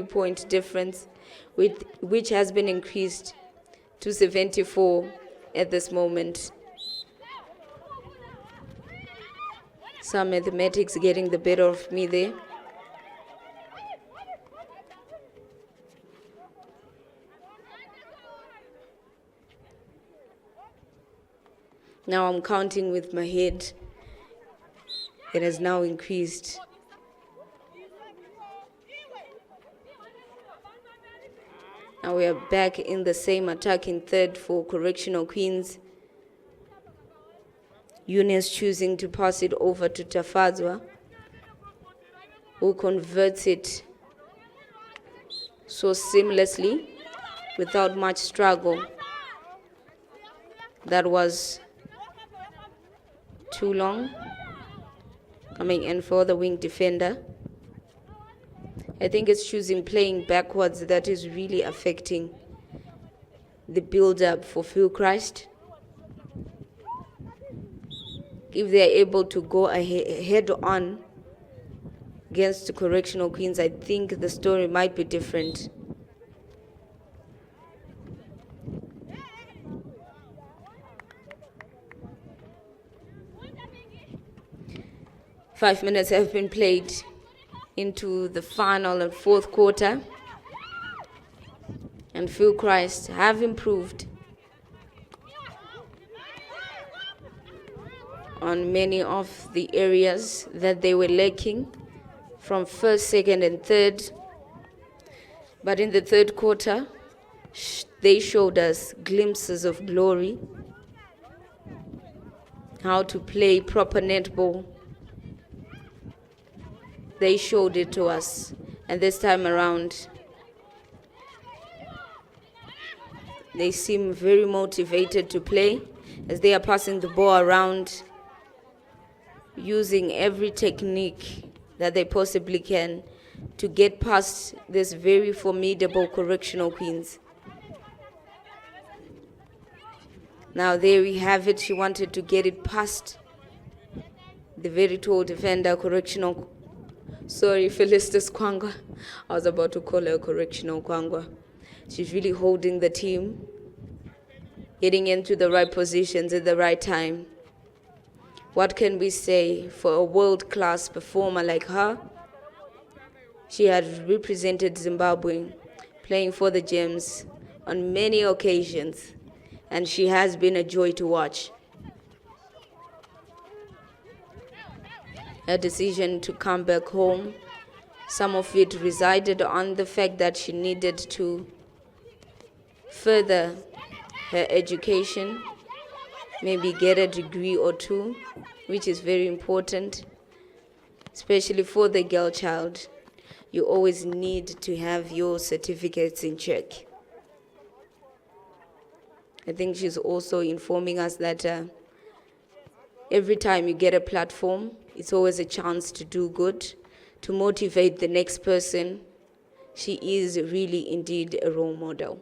point difference, which has been increased to 74 at this moment. Some mathematics getting the better of me there. Now I'm counting with my head. It has now increased. Now we are back in the same attacking third for Correctional Queens. Eunice choosing to pass it over to Tafadzwa, who converts it so seamlessly without much struggle. That was too long. Coming in for the wing defender. I think it's choosing playing backwards that is really affecting the build-up for FilChrist. If they are able to go head on against the Correctional Queens, I think the story might be different. Five minutes have been played into the final and fourth quarter, and FilChrist have improved on many of the areas that they were lacking from first, second, and third. But in the third quarter, They showed us glimpses of glory, how to play proper netball. They showed it to us. And this time around, they seem very motivated to play as they are passing the ball around, using every technique that they possibly can to get past this very formidable Correctional Queens. Now there we have it. She wanted to get it past the very tall defender, Correctional. Sorry, Philistus Kwangwa. I was about to call her Correctional Kwangwa. She's really holding the team, getting into the right positions at the right time. What can we say for a world-class performer like her? She had represented Zimbabwe, playing for the Gems on many occasions, and she has been a joy to watch. Her decision to come back home, some of it resided on the fact that she needed to further her education, maybe get a degree or two, which is very important, especially for the girl child. You always need to have your certificates in check. I think she's also informing us that every time you get a platform, it's always a chance to do good, to motivate the next person. She is really indeed a role model.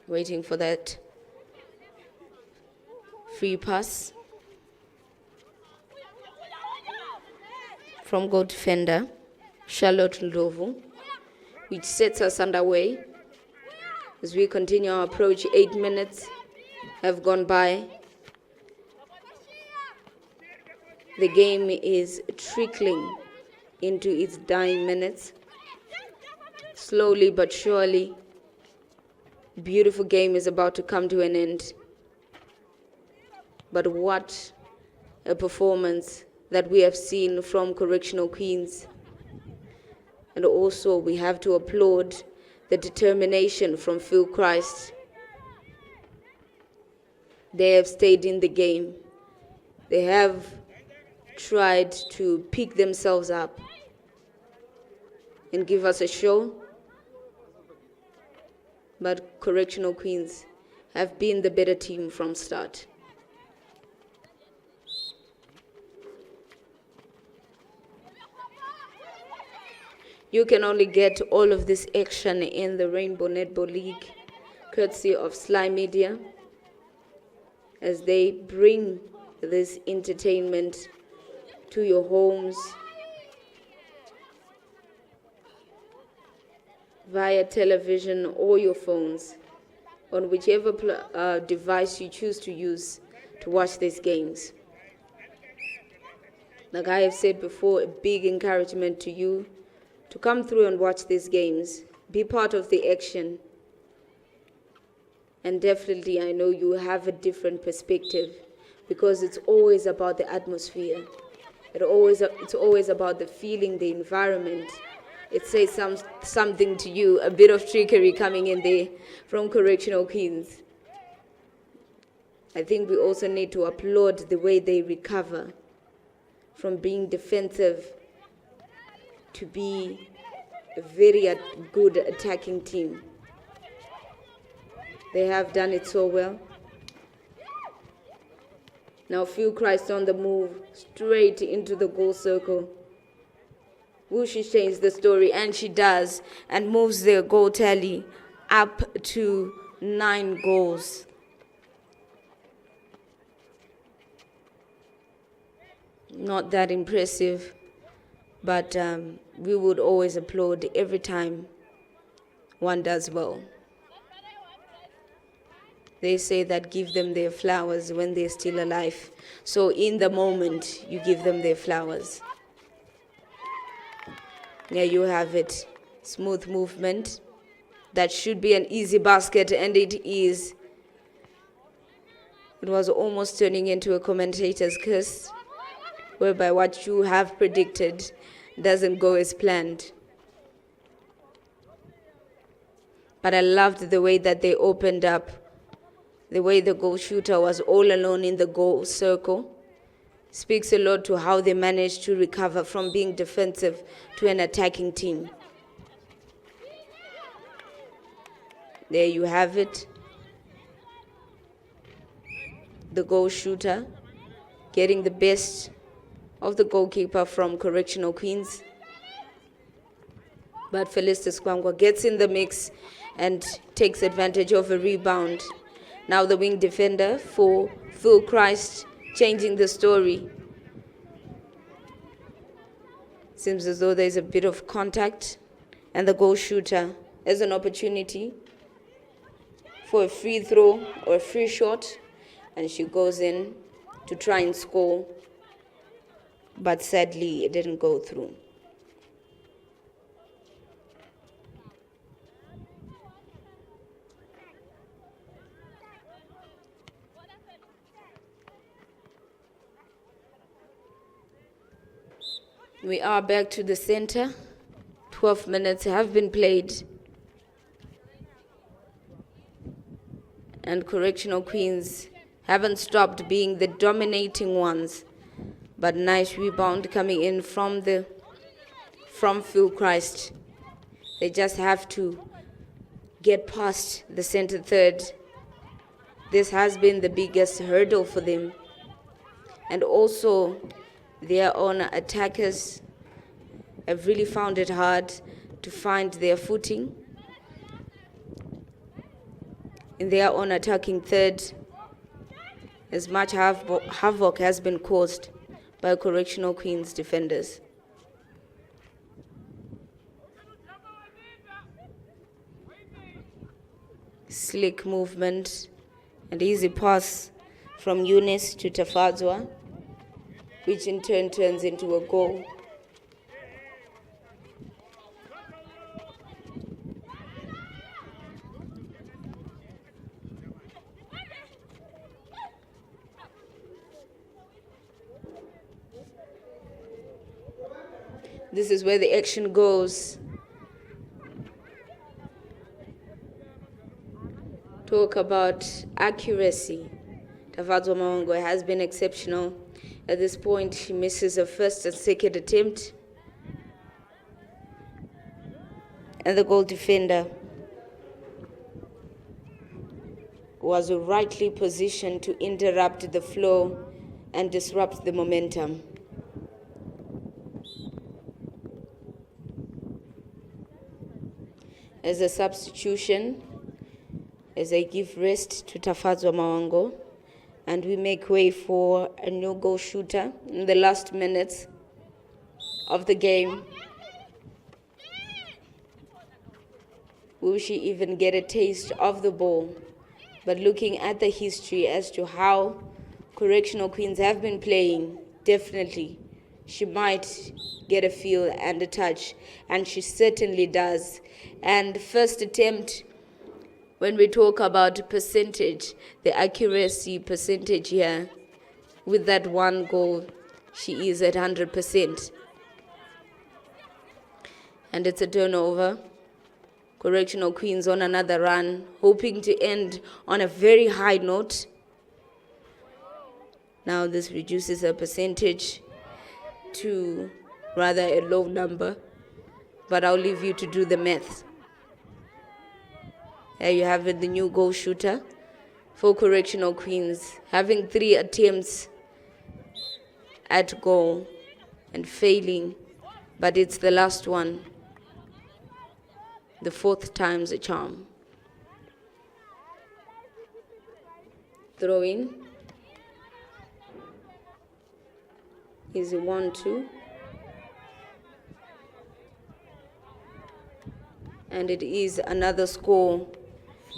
Waiting for that free pass from goal defender Charlotte Ndovu, which sets us underway as we continue our approach. 8 minutes have gone by. The game is trickling into its dying minutes. Slowly but surely, beautiful game is about to come to an end. But what a performance that we have seen from Correctional Queens. And also we have to applaud the determination from FilChrist. They have stayed in the game. They have tried to pick themselves up and give us a show. But Correctional Queens have been the better team from start. You can only get all of this action in the Rainbow Netball League, courtesy of Sly Media, as they bring this entertainment to your homes via television or your phones, on whichever device you choose to use to watch these games. Like I have said before, a big encouragement to you to come through and watch these games, be part of the action. And definitely I know you have a different perspective, because it's always about the atmosphere. It's always about the feeling, the environment. It says something to you, a bit of trickery coming in there from Correctional Queens. I think we also need to applaud the way they recover from being defensive to be a very good attacking team. They have done it so well. Now FilChrist on the move, straight into the goal circle. Will she change the story? And she does, and moves their goal tally up to 9 goals. Not that impressive, but we would always applaud every time one does well. They say that give them their flowers when they're still alive. So in the moment, you give them their flowers. There you have it. Smooth movement. That should be an easy basket, and it is. It was almost turning into a commentator's curse, whereby what you have predicted doesn't go as planned. But I loved the way that they opened up, the way the goal shooter was all alone in the goal circle. Speaks a lot to how they managed to recover from being defensive to an attacking team. There you have it. The goal shooter getting the best of the goalkeeper from Correctional Queens. But Felicitas Kwangwa gets in the mix and takes advantage of a rebound. Now the wing defender for FilChrist, changing the story. Seems as though there's a bit of contact, and the goal shooter has an opportunity for a free throw or a free shot, and she goes in to try and score, but sadly it didn't go through. We are back to the center. 12 minutes have been played. And Correctional Queens haven't stopped being the dominating ones. But nice rebound coming in from FilChrist. They just have to get past the center third. This has been the biggest hurdle for them. And also, their own attackers have really found it hard to find their footing. In their own attacking third, as much havoc has been caused by Correctional Queens defenders. Slick movement and easy pass from Eunice to Tafadzwa, which in turn turns into a goal. This is where the action goes. Talk about accuracy. Tafadzwa Mawango has been exceptional. At this point, she misses her first and second attempt. And the goal defender was rightly positioned to interrupt the flow and disrupt the momentum. As a substitution, as I give rest to Tafadzwa Mawango, and we make way for a new goal shooter in the last minutes of the game. Will she even get a taste of the ball? But looking at the history as to how Correctional Queens have been playing, definitely she might get a feel and a touch, and she certainly does. And first attempt, when we talk about percentage, the accuracy percentage here, with that one goal, she is at 100%. And it's a turnover. Correctional Queens on another run, hoping to end on a very high note. Now this reduces her percentage to rather a low number, but I'll leave you to do the math. There you have it, the new goal shooter for Correctional Queens, having 3 attempts at goal and failing, but it's the last one. The 4th time's a charm. Throw in. Easy 1-2. And it is another score.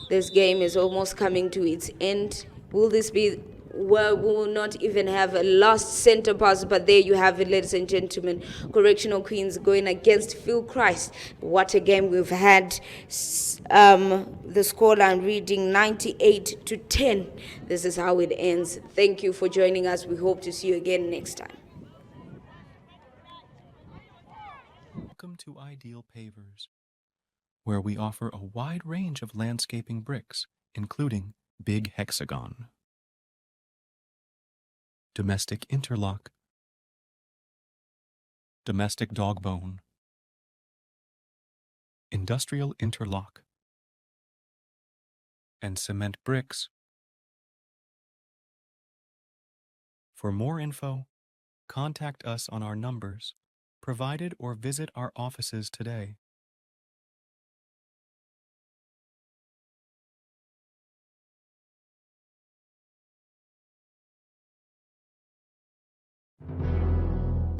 This game is almost coming to its end. Will this be where we will not even have a lost center pass, but there you have it, ladies and gentlemen. Correctional Queens going against FilChrist. What a game we've had. The scoreline reading 98-10. This is how it ends. Thank you for joining us. We hope to see you again next time. Welcome to Ideal Pavers, where we offer a wide range of landscaping bricks, including Big Hexagon, Domestic Interlock, Domestic Dogbone, Industrial Interlock, and Cement Bricks. For more info, contact us on our numbers provided or visit our offices today.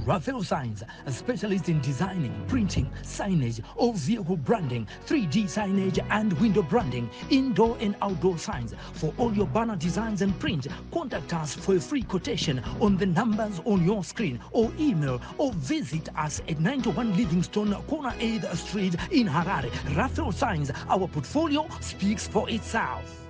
Raphael Signs, a specialist in designing, printing, signage, or vehicle branding, 3D signage and window branding, indoor and outdoor signs. For all your banner designs and prints, contact us for a free quotation on the numbers on your screen, or email or visit us at 91 Livingstone, Corner 8th Street in Harare. Raphael Signs, our portfolio speaks for itself.